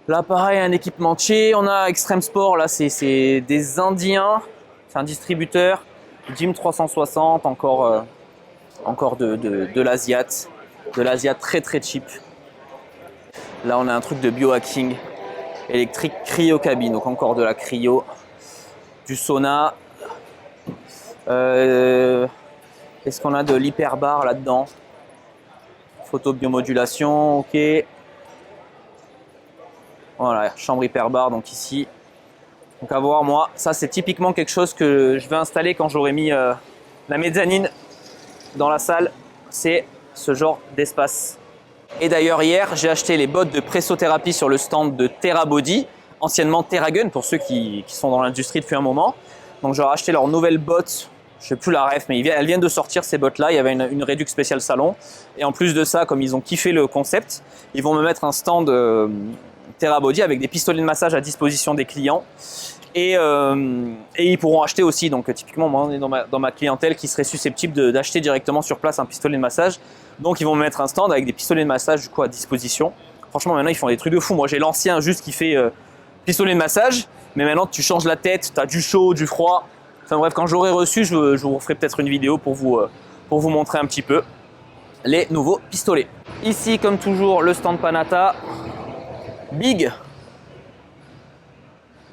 Là pareil, un équipementier. On a Extreme Sport, là c'est des Indiens. C'est un distributeur. Gym 360, encore de l'Asiat. De l'Asiat très très cheap. Là, on a un truc de biohacking électrique cryo-cabine, donc encore de la cryo, du sauna. Est-ce qu'on a de l'hyperbar là-dedans? Photobiomodulation, ok. Voilà, chambre hyperbar, donc ici. Donc à voir, moi, ça c'est typiquement quelque chose que je vais installer quand j'aurai mis la mezzanine dans la salle. C'est ce genre d'espace. Et d'ailleurs, hier, j'ai acheté les bottes de pressothérapie sur le stand de TerraBody, anciennement TerraGun, pour ceux qui sont dans l'industrie depuis un moment. Donc, j'aurais acheté leurs nouvelles bottes. Je ne sais plus la ref, mais elles viennent de sortir ces bottes-là. Il y avait une réduction spéciale salon. Et en plus de ça, comme ils ont kiffé le concept, ils vont me mettre un stand TerraBody avec des pistolets de massage à disposition des clients. Et ils pourront acheter aussi. Donc, typiquement, moi, on est dans ma clientèle qui serait susceptible d'acheter directement sur place un pistolet de massage. Donc, ils vont me mettre un stand avec des pistolets de massage du coup à disposition. Franchement, maintenant, ils font des trucs de fou. Moi, j'ai l'ancien juste qui fait pistolet de massage. Mais maintenant, tu changes la tête, tu as du chaud, du froid. Enfin bref, quand j'aurai reçu, je vous ferai peut-être une vidéo pour vous montrer un petit peu les nouveaux pistolets. Ici, comme toujours, le stand Panata. Big.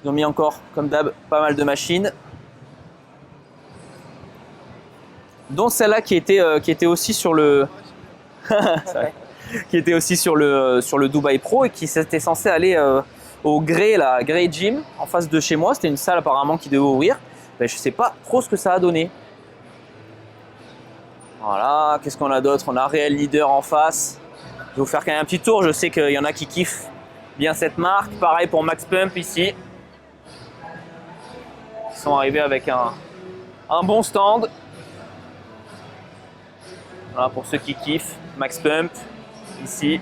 Ils ont mis encore, comme d'hab, pas mal de machines. Dont celle-là qui était aussi sur le... qui était aussi sur le Dubai Pro et qui était censé aller au Grey, la Grey Gym, en face de chez moi. C'était une salle apparemment qui devait ouvrir. Ben, je ne sais pas trop ce que ça a donné. Voilà, qu'est-ce qu'on a d'autre? On a Real Leader en face. Je vais vous faire quand même un petit tour. Je sais qu'il y en a qui kiffent bien cette marque. Pareil pour Max Pump ici. Ils sont arrivés avec un bon stand. Voilà, pour ceux qui kiffent, Max Pump ici.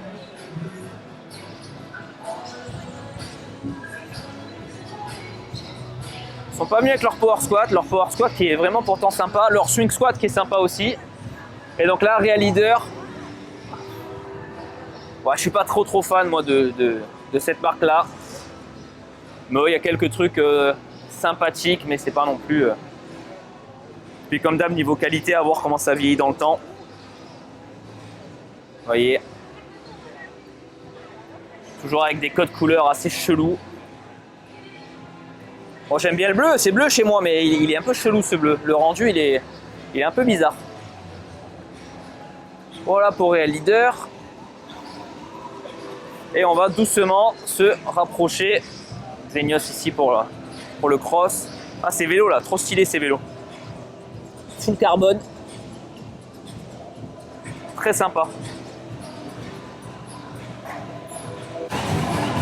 Ils sont pas mieux avec leur power squat qui est vraiment pourtant sympa, leur swing squat qui est sympa aussi. Et donc là, Real Leader, ouais, je suis pas trop fan moi de cette marque là. Mais il y a quelques trucs sympathiques, mais c'est pas non plus. Puis comme d'hab, niveau qualité, à voir comment ça vieillit dans le temps. Vous voyez, toujours avec des codes couleurs assez chelous. Bon, j'aime bien le bleu, c'est bleu chez moi, mais il est un peu chelou ce bleu. Le rendu, il est un peu bizarre. Voilà pour Real Leader. Et on va doucement se rapprocher. Xenios ici pour le cross. Ah, ces vélos là, trop stylé ces vélos. Full carbone. Très sympa.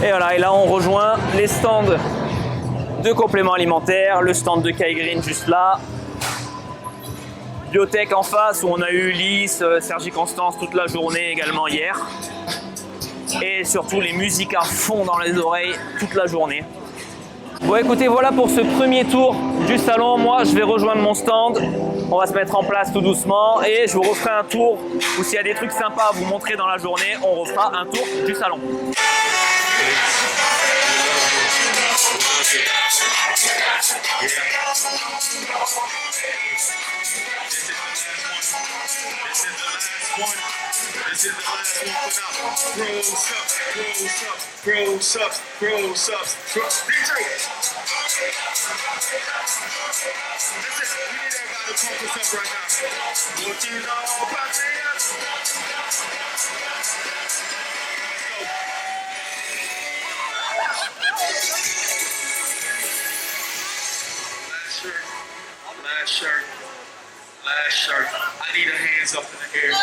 Et voilà, et là on rejoint les stands de compléments alimentaires, le stand de Kai Green juste là, Biotech en face où on a eu Lys, Sergi Constance toute la journée également hier, et surtout les musiques à fond dans les oreilles toute la journée. Bon écoutez, voilà pour ce premier tour du salon. Moi je vais rejoindre mon stand, on va se mettre en place tout doucement et je vous referai un tour, ou s'il y a des trucs sympas à vous montrer dans la journée, on refera un tour du salon. This is the last one for now. Gross up. DJ! That's it. We need everybody to pump us up right now. What you know about this? Last shirt. I need a hands up in the air.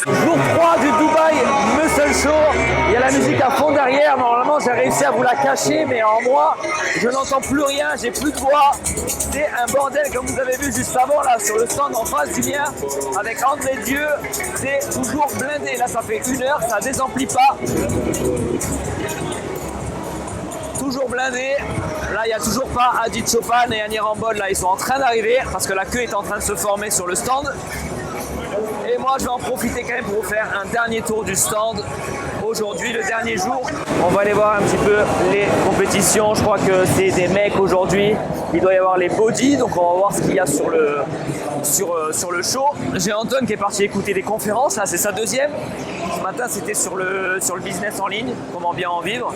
Jour 3 du Dubai Muscle Show. Il y a la musique à fond derrière. Normalement, j'ai réussi à vous la cacher, mais en moi, je n'entends plus rien. J'ai plus de voix. C'est un bordel, comme vous avez vu juste avant, là, sur le stand en face du mien, avec André Dieu. C'est toujours blindé. Là, ça fait 1 heure, ça désemplit pas. Toujours blindé. Là, il n'y a toujours pas Adit Chopin et Annie Rambol. Là, ils sont en train d'arriver parce que la queue est en train de se former sur le stand. Et moi, je vais en profiter quand même pour vous faire un dernier tour du stand. aujourd'hui, le dernier jour. On va aller voir un petit peu les compétitions. Je crois que c'est des mecs aujourd'hui. Il doit y avoir les body, donc on va voir ce qu'il y a sur le show. J'ai Anton qui est parti écouter des conférences, là c'est sa deuxième. Ce matin c'était sur le business en ligne, comment bien en vivre.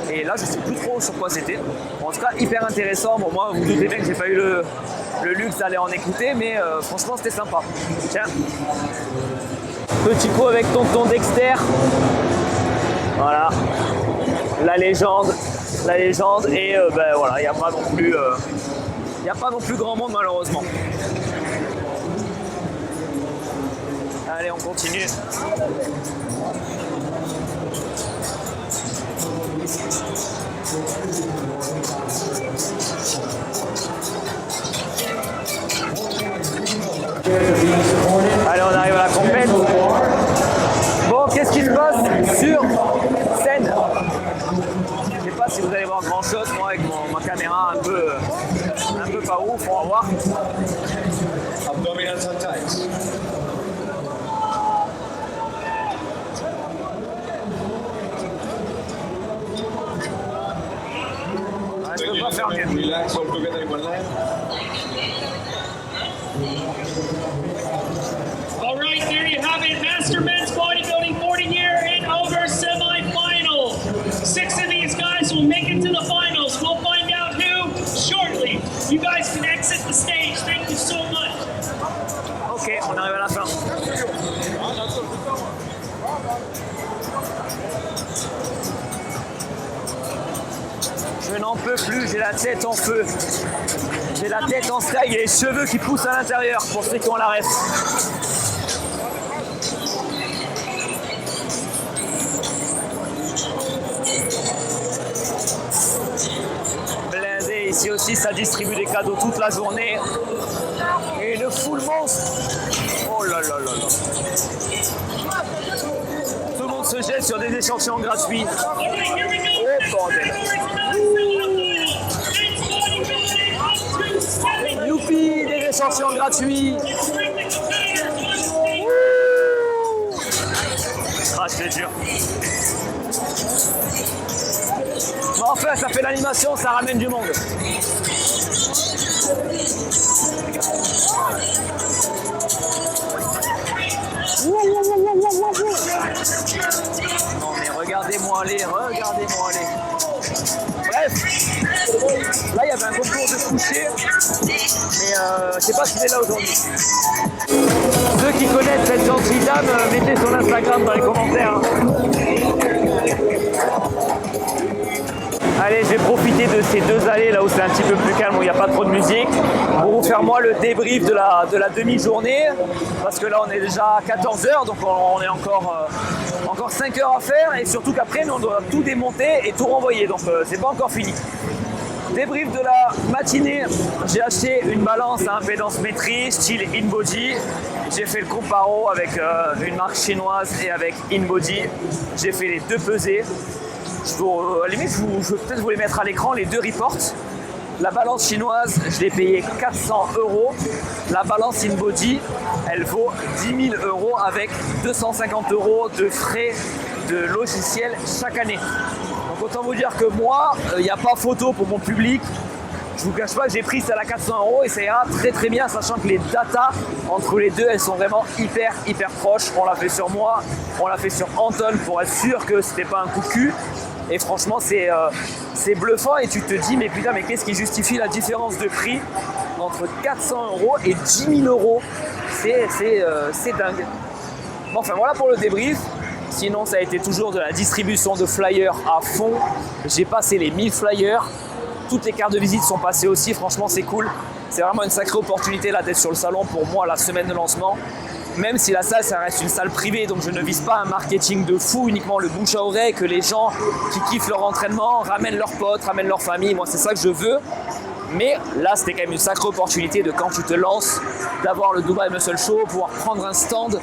Et là je sais plus trop sur quoi c'était. En tout cas hyper intéressant. Bon moi vous doutez bien que j'ai pas eu le luxe d'aller en écouter, mais franchement c'était sympa. Tiens. Petit coup avec tonton Dexter. Voilà. La légende. Et ben voilà, il n'y a pas non plus grand monde malheureusement. Allez, on continue. Allez, on arrive à la compète. Bon, qu'est-ce qui se passe sur scène? Je sais pas si vous allez voir grand chose, moi avec ma caméra un peu pas ouf, on va voir. Abdominals and tights. Ouais, je peux pas faire mieux. Relax all together in one line. All right, there you have it. Master Men's Bodybuilding 40-year in over semi-final. 6 of these guys will make it to the finals. We'll find out who shortly. You guys can exit the stage. Thank you so much. Ok, on arrive à la fin. Je n'en peux plus, j'ai la tête en feu. J'ai la tête en steak et les cheveux qui poussent à l'intérieur pour ceux qui ont la ref. Blindé, ici aussi ça distribue des cadeaux toute la journée. Et le full monstre. Oh là là là là. Tout le monde se jette sur des échantillons gratuits. All right, here we go. Oh bordel. Youpi, des échantillons gratuits. Ah, c'est dur. Bon, enfin, ça fait l'animation, ça ramène du monde. Non mais regardez-moi aller. Bref, là il y avait un concours de coucher, mais je sais pas s'il est là aujourd'hui. Ceux qui connaissent cette gentille dame, mettez son Instagram dans les commentaires. Allez, je vais profiter de ces 2 allées là où c'est un petit peu plus calme, où il n'y a pas trop de musique, pour vous faire moi le débrief de la demi-journée, parce que là on est déjà à 14h, donc on est encore 5 heures à faire, et surtout qu'après nous on doit tout démonter et tout renvoyer, donc c'est pas encore fini. Débrief de la matinée, j'ai acheté une balance à impédance métrique style InBody. J'ai fait le comparo avec une marque chinoise et avec InBody. J'ai fait les 2 pesées. À la limite, je vais peut-être vous les mettre à l'écran, les 2 reports. La balance chinoise, je l'ai payée 400 €. La balance InBody, elle vaut 10 000 € avec 250 € de frais de logiciel chaque année. Donc autant vous dire que moi, il n'y a pas photo pour mon public. Je vous cache pas que j'ai pris celle à 400 € et ça ira très très bien, sachant que les datas entre les deux, elles sont vraiment hyper proches. On l'a fait sur moi, on l'a fait sur Anton pour être sûr que c'était pas un coup de cul. Et franchement, c'est bluffant et tu te dis, mais putain, mais qu'est-ce qui justifie la différence de prix entre 400 € et 10 000 €? C'est dingue. Bon, enfin voilà pour le débrief. Sinon, ça a été toujours de la distribution de flyers à fond. J'ai passé les 1000 flyers. Toutes les cartes de visite sont passées aussi. Franchement, c'est cool. C'est vraiment une sacrée opportunité là d'être sur le salon pour moi la semaine de lancement. Même si la salle, ça reste une salle privée, donc je ne vise pas un marketing de fou, uniquement le bouche à oreille, que les gens qui kiffent leur entraînement ramènent leurs potes, ramènent leur famille. Moi, c'est ça que je veux. Mais là, c'était quand même une sacrée opportunité de quand tu te lances, d'avoir le Dubai Muscle Show, pouvoir prendre un stand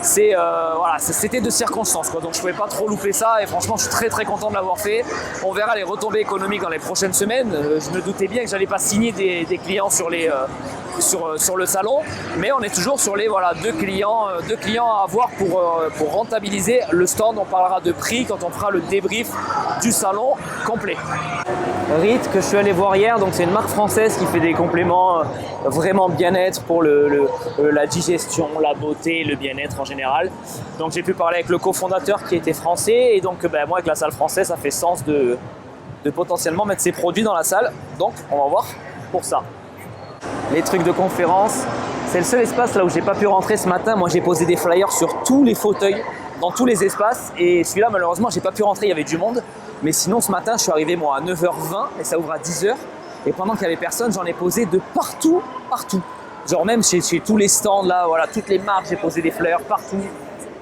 voilà, c'était de circonstances, quoi. Donc je pouvais pas trop louper ça et franchement je suis très très content de l'avoir fait. On verra les retombées économiques dans les prochaines semaines. Je me doutais bien que j'allais pas signer des clients sur le salon, mais on est toujours sur les deux clients à avoir pour rentabiliser le stand. On parlera de prix quand on fera le débrief du salon complet. Rite que je suis allé voir hier, donc c'est une marque française qui fait des compléments vraiment bien-être pour la digestion, la beauté, le bien-être en général. Donc j'ai pu parler avec le cofondateur qui était français et donc moi avec la salle française ça fait sens de potentiellement mettre ses produits dans la salle. Donc on va voir pour ça. Les trucs de conférence, c'est le seul espace là où j'ai pas pu rentrer ce matin. Moi j'ai posé des flyers sur tous les fauteuils, dans tous les espaces et celui-là malheureusement j'ai pas pu rentrer, il y avait du monde. Mais sinon ce matin je suis arrivé moi à 9h20 et ça ouvre à 10h et pendant qu'il y avait personne j'en ai posé de partout. Genre même chez tous les stands là, voilà, toutes les marques j'ai posé des flyers partout.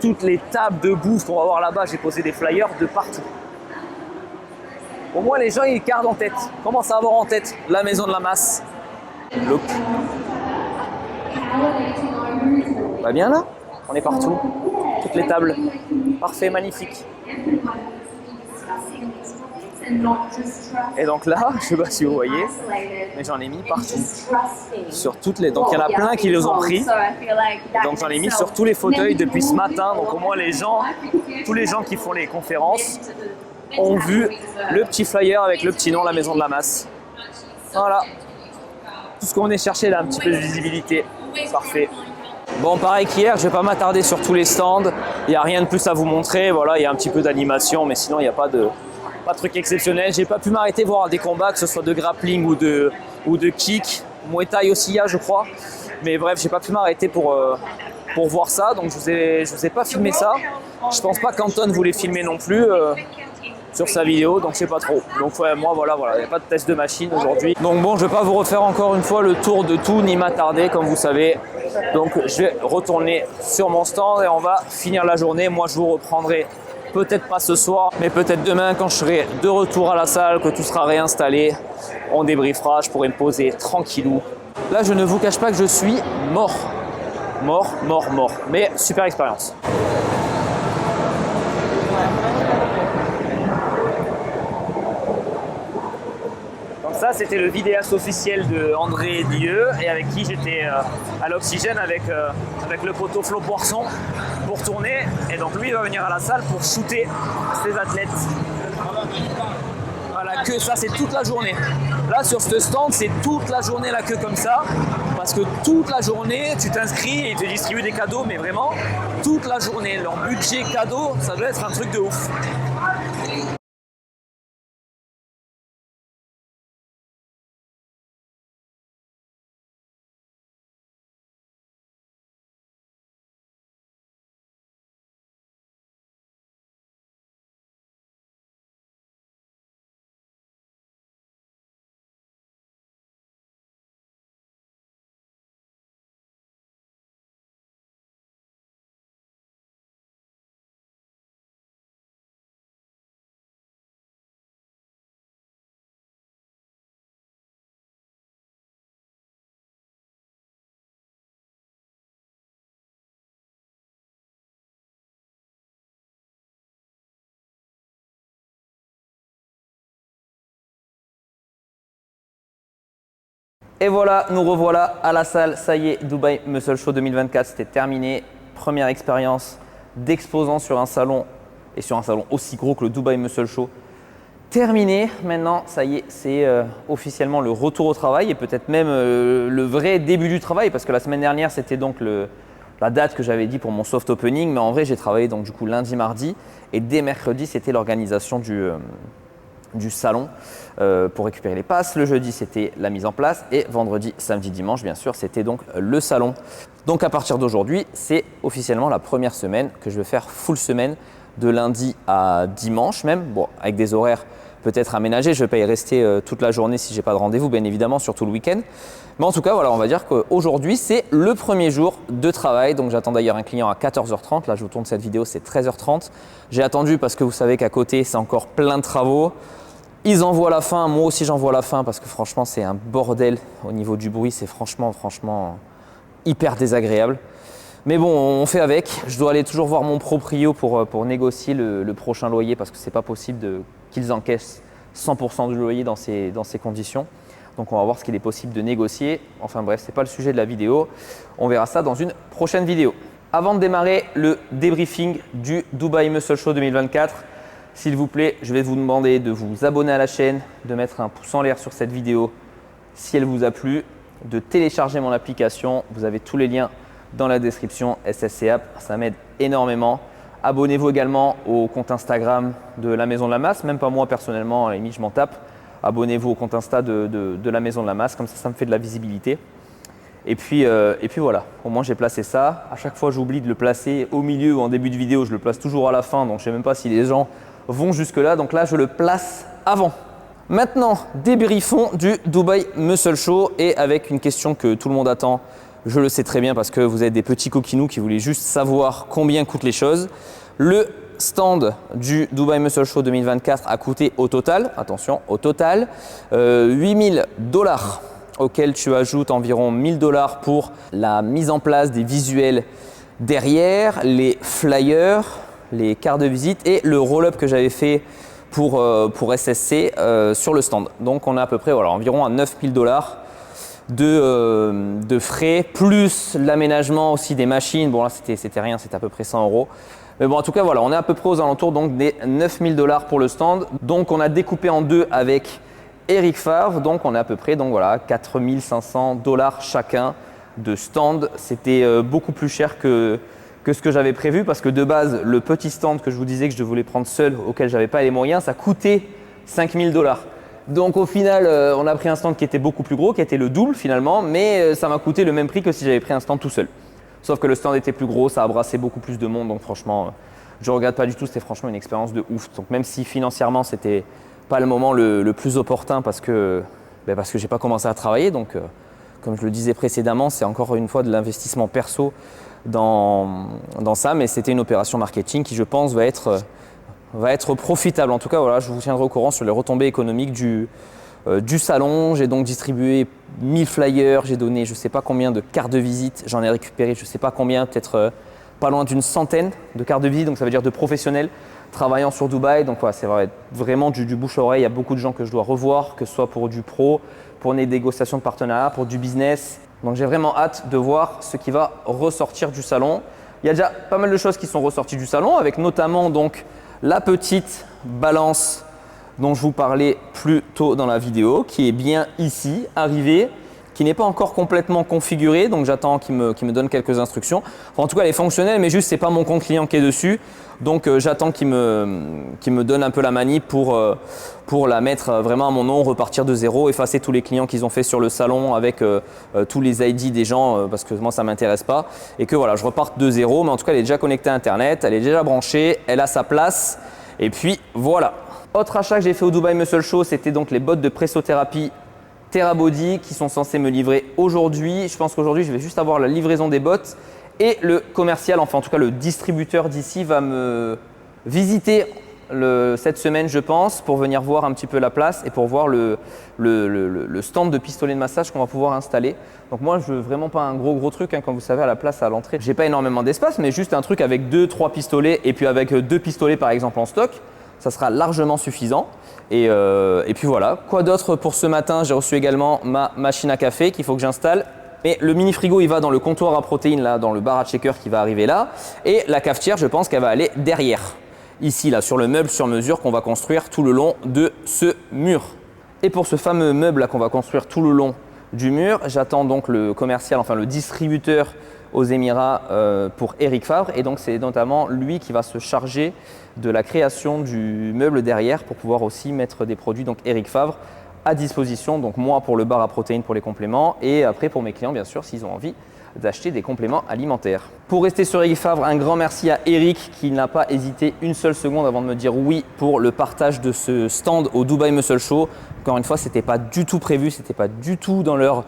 Toutes les tables de bouffe qu'on va voir là-bas j'ai posé des flyers de partout. Au moins les gens ils gardent en tête, commencent à avoir en tête la maison de la masse. Look. Va bien là? On est partout, toutes les tables. Parfait, magnifique. Et donc là, je sais pas si vous voyez, mais j'en ai mis partout. Sur toutes les. Donc il y en a plein qui les ont pris. Donc j'en ai mis sur tous les fauteuils depuis ce matin. Donc au moins tous les gens qui font les conférences ont vu le petit flyer avec le petit nom, la maison de la masse. Voilà. Tout ce qu'on est cherché là, un petit peu de visibilité. Parfait. Bon, pareil qu'hier, je vais pas m'attarder sur tous les stands. Il n'y a rien de plus à vous montrer. Voilà, il y a un petit peu d'animation, mais sinon il n'y a pas de truc exceptionnel. J'ai pas pu m'arrêter voir des combats, que ce soit de grappling ou de kick. Muay Thai aussi il y a, je crois. Mais bref, j'ai pas pu m'arrêter pour voir ça. Donc je vous ai pas filmé ça. Je pense pas qu'Anton voulait filmer non plus. Sur sa vidéo, donc je sais pas trop. Donc ouais, moi voilà, il n'y a pas de test de machine aujourd'hui. Donc bon, je vais pas vous refaire encore une fois le tour de tout, ni m'attarder comme vous savez. Donc je vais retourner sur mon stand et on va finir la journée. Moi je vous reprendrai peut-être pas ce soir, mais peut-être demain quand je serai de retour à la salle, que tout sera réinstallé. On débriefera, je pourrai me poser tranquillou. Là je ne vous cache pas que je suis mort. Mais super expérience. Ça, c'était le vidéaste officiel de André Dieu et avec qui j'étais à l'Oxygène avec le poteau Flo Poisson pour tourner. Et donc lui, il va venir à la salle pour shooter ses athlètes. Voilà, queue, ça c'est toute la journée. Là, sur ce stand, c'est toute la journée la queue comme ça. Parce que toute la journée, tu t'inscris et ils te distribuent des cadeaux, mais vraiment, toute la journée. Leur budget cadeau, ça doit être un truc de ouf. Et voilà, nous revoilà à la salle. Ça y est, Dubai Muscle Show 2024, c'était terminé. Première expérience d'exposant sur un salon et sur un salon aussi gros que le Dubai Muscle Show. Terminé. Maintenant, ça y est, c'est officiellement le retour au travail et peut-être même le vrai début du travail parce que la semaine dernière, c'était donc la date que j'avais dit pour mon soft opening. Mais en vrai, j'ai travaillé donc du coup lundi, mardi et dès mercredi, c'était l'organisation du salon pour récupérer les passes. Le jeudi, c'était la mise en place et vendredi, samedi, dimanche, bien sûr, c'était donc le salon. Donc à partir d'aujourd'hui, c'est officiellement la première semaine que je vais faire full semaine de lundi à dimanche même, bon, avec des horaires peut-être aménagés. Je ne vais pas y rester toute la journée si je n'ai pas de rendez-vous, bien évidemment, surtout le week-end. Mais en tout cas, voilà, on va dire qu'aujourd'hui, c'est le premier jour de travail. Donc j'attends d'ailleurs un client à 14h30. Là, je vous tourne cette vidéo, c'est 13h30. J'ai attendu parce que vous savez qu'à côté, c'est encore plein de travaux. Ils envoient la fin, moi aussi j'envoie la fin parce que franchement c'est un bordel au niveau du bruit, c'est franchement hyper désagréable. Mais bon, on fait avec. Je dois aller toujours voir mon proprio pour négocier le prochain loyer parce que c'est pas possible qu'ils encaissent 100% du loyer dans ces conditions. Donc on va voir ce qu'il est possible de négocier. Enfin bref, c'est pas le sujet de la vidéo. On verra ça dans une prochaine vidéo. Avant de démarrer le débriefing du Dubai Muscle Show 2024, s'il vous plaît, je vais vous demander de vous abonner à la chaîne, de mettre un pouce en l'air sur cette vidéo si elle vous a plu, de télécharger mon application. Vous avez tous les liens dans la description, SSC App, ça m'aide énormément. Abonnez-vous également au compte Instagram de la Maison de la Masse, même pas moi personnellement, à la limite je m'en tape. Abonnez-vous au compte Insta de la Maison de la Masse, comme ça me fait de la visibilité. Et puis voilà, au moins j'ai placé ça. À chaque fois j'oublie de le placer au milieu ou en début de vidéo, je le place toujours à la fin, donc je ne sais même pas si les gens vont jusque là. Donc là je le place avant. Maintenant, débriefons du Dubai Muscle Show et avec une question que tout le monde attend. Je le sais très bien parce que vous êtes des petits coquinous qui voulaient juste savoir combien coûtent les choses. Le stand du Dubai Muscle Show 2024 a coûté au total, attention, au total, 8 000 $, auquel tu ajoutes environ 1 000 $ pour la mise en place des visuels derrière, les flyers, les cartes de visite et le roll-up que j'avais fait pour SSC sur le stand. Donc on a à peu près environ à 9 000 $. De frais, plus l'aménagement aussi des machines. Bon là c'était rien, c'était à peu près 100 €. Mais bon en tout cas voilà, on est à peu près aux alentours donc des 9 000 $ pour le stand. Donc on a découpé en deux avec Eric Favre, donc on est à peu près 4 500 $ chacun de stand. C'était beaucoup plus cher que ce que j'avais prévu parce que de base le petit stand que je vous disais que je voulais prendre seul, auquel j'avais pas les moyens, ça coûtait 5 000 $. Donc au final, on a pris un stand qui était beaucoup plus gros, qui était le double finalement, mais ça m'a coûté le même prix que si j'avais pris un stand tout seul. Sauf que le stand était plus gros, ça a brassé beaucoup plus de monde, donc franchement, je ne regrette pas du tout, c'était franchement une expérience de ouf. Donc même si financièrement, c'était pas le moment le plus opportun parce que j'ai pas commencé à travailler, donc comme je le disais précédemment, c'est encore une fois de l'investissement perso dans ça, mais c'était une opération marketing qui je pense va être profitable. En tout cas, voilà, je vous tiendrai au courant sur les retombées économiques du salon. J'ai donc distribué 1000 flyers, j'ai donné je ne sais pas combien de cartes de visite, j'en ai récupéré je ne sais pas combien, peut-être pas loin d'une centaine de cartes de visite, donc ça veut dire de professionnels travaillant sur Dubaï. Donc voilà, c'est vraiment du bouche à oreille. Il y a beaucoup de gens que je dois revoir, que ce soit pour du pro, pour des négociations de partenariat, pour du business. Donc j'ai vraiment hâte de voir ce qui va ressortir du salon. Il y a déjà pas mal de choses qui sont ressorties du salon, avec notamment donc la petite balance dont je vous parlais plus tôt dans la vidéo, qui est bien ici, arrivée, qui n'est pas encore complètement configurée, donc j'attends qu'il me donne quelques instructions. Enfin, en tout cas, elle est fonctionnelle, mais juste c'est pas mon compte client qui est dessus, donc j'attends qu'il me donne un peu la manip pour la mettre vraiment à mon nom, repartir de zéro, effacer tous les clients qu'ils ont fait sur le salon avec tous les ID des gens, parce que moi ça m'intéresse pas, et que voilà, je reparte de zéro, mais en tout cas elle est déjà connectée à Internet, elle est déjà branchée, elle a sa place, et puis voilà. Autre achat que j'ai fait au Dubai Muscle Show, c'était donc les bottes de pressothérapie TerraBody qui sont censées me livrer aujourd'hui. Je pense qu'aujourd'hui, je vais juste avoir la livraison des bottes et le commercial, enfin en tout cas le distributeur d'ici va me visiter cette semaine, je pense, pour venir voir un petit peu la place et pour voir le stand de pistolet de massage qu'on va pouvoir installer. Donc moi, je veux vraiment pas un gros truc, hein, comme vous savez, à la place à l'entrée. J'ai pas énormément d'espace, mais juste un truc avec 2-3 pistolets et puis avec 2 pistolets par exemple en stock. Ça sera largement suffisant. Et puis voilà. Quoi d'autre pour ce matin? J'ai reçu également ma machine à café qu'il faut que j'installe. Mais le mini frigo, il va dans le comptoir à protéines, là, dans le bar à shaker qui va arriver là. Et la cafetière, je pense qu'elle va aller derrière. Ici, là, sur le meuble sur mesure qu'on va construire tout le long de ce mur. Et pour ce fameux meuble là qu'on va construire tout le long du mur, j'attends donc le commercial, enfin le distributeur aux Émirats pour Eric Favre, et donc c'est notamment lui qui va se charger de la création du meuble derrière pour pouvoir aussi mettre des produits donc Eric Favre à disposition, donc moi pour le bar à protéines pour les compléments et après pour mes clients bien sûr s'ils ont envie d'acheter des compléments alimentaires. Pour rester sur Eric Favre, un grand merci à Eric qui n'a pas hésité une seule seconde avant de me dire oui pour le partage de ce stand au Dubai Muscle Show. Encore une fois, c'était pas du tout prévu, c'était pas du tout dans leur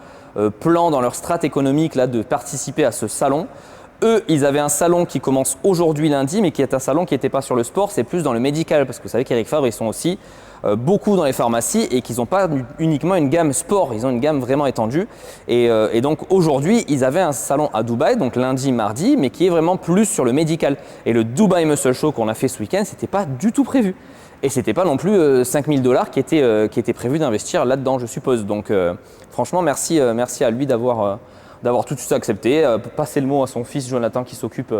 plan, dans leur strat économique là, de participer à ce salon. Eux, ils avaient un salon qui commence aujourd'hui lundi, mais qui est un salon qui n'était pas sur le sport, c'est plus dans le médical, parce que vous savez qu'Eric Favre, ils sont aussi beaucoup dans les pharmacies et qu'ils n'ont pas uniquement une gamme sport, ils ont une gamme vraiment étendue. Et donc aujourd'hui, ils avaient un salon à Dubaï, donc lundi, mardi, mais qui est vraiment plus sur le médical. Et le Dubai Muscle Show qu'on a fait ce week-end, c'était pas du tout prévu. Et c'était pas non plus 5 000 $ qui étaient prévus d'investir là-dedans, je suppose. Donc franchement, merci à lui d'avoir tout de suite accepté, passer le mot à son fils Jonathan qui s'occupe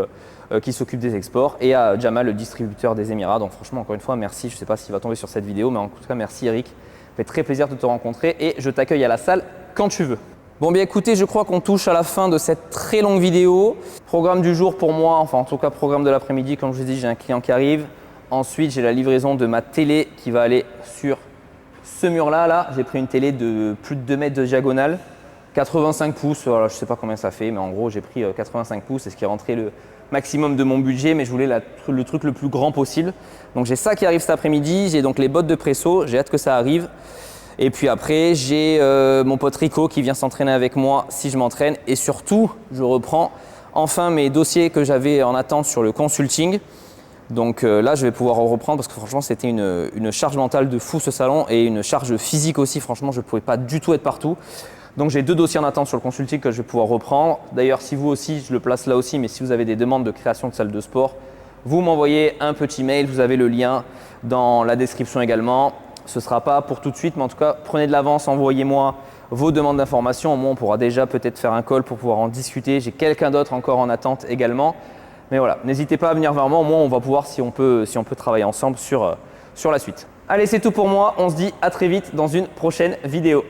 des exports et à Jamal, le distributeur des Émirats. Donc franchement, encore une fois, merci. Je ne sais pas s'il va tomber sur cette vidéo, mais en tout cas, merci Eric. Ça fait très plaisir de te rencontrer et je t'accueille à la salle quand tu veux. Bon bien écoutez, je crois qu'on touche à la fin de cette très longue vidéo. Programme du jour pour moi, enfin en tout cas programme de l'après-midi, comme je vous ai dit, j'ai un client qui arrive. Ensuite, j'ai la livraison de ma télé qui va aller sur ce mur-là. Là, j'ai pris une télé de plus de 2 mètres de diagonale. 85 pouces, voilà, je ne sais pas combien ça fait, mais en gros j'ai pris 85 pouces, c'est ce qui est rentré le maximum de mon budget, mais je voulais le truc le plus grand possible. Donc j'ai ça qui arrive cet après-midi, j'ai donc les bottes de presso, j'ai hâte que ça arrive. Et puis après j'ai mon pote Rico qui vient s'entraîner avec moi si je m'entraîne. Et surtout, je reprends enfin mes dossiers que j'avais en attente sur le consulting. Donc là, je vais pouvoir en reprendre parce que franchement, c'était une charge mentale de fou ce salon et une charge physique aussi. Franchement, je ne pouvais pas du tout être partout. Donc j'ai 2 dossiers en attente sur le consulting que je vais pouvoir reprendre. D'ailleurs, si vous aussi, je le place là aussi, mais si vous avez des demandes de création de salle de sport, vous m'envoyez un petit mail, vous avez le lien dans la description également. Ce ne sera pas pour tout de suite, mais en tout cas, prenez de l'avance, envoyez-moi vos demandes d'information. Au moins, on pourra déjà peut-être faire un call pour pouvoir en discuter. J'ai quelqu'un d'autre encore en attente également. Mais voilà, n'hésitez pas à venir vers moi, au moins on va pouvoir si on peut travailler ensemble sur la suite. Allez, c'est tout pour moi, on se dit à très vite dans une prochaine vidéo.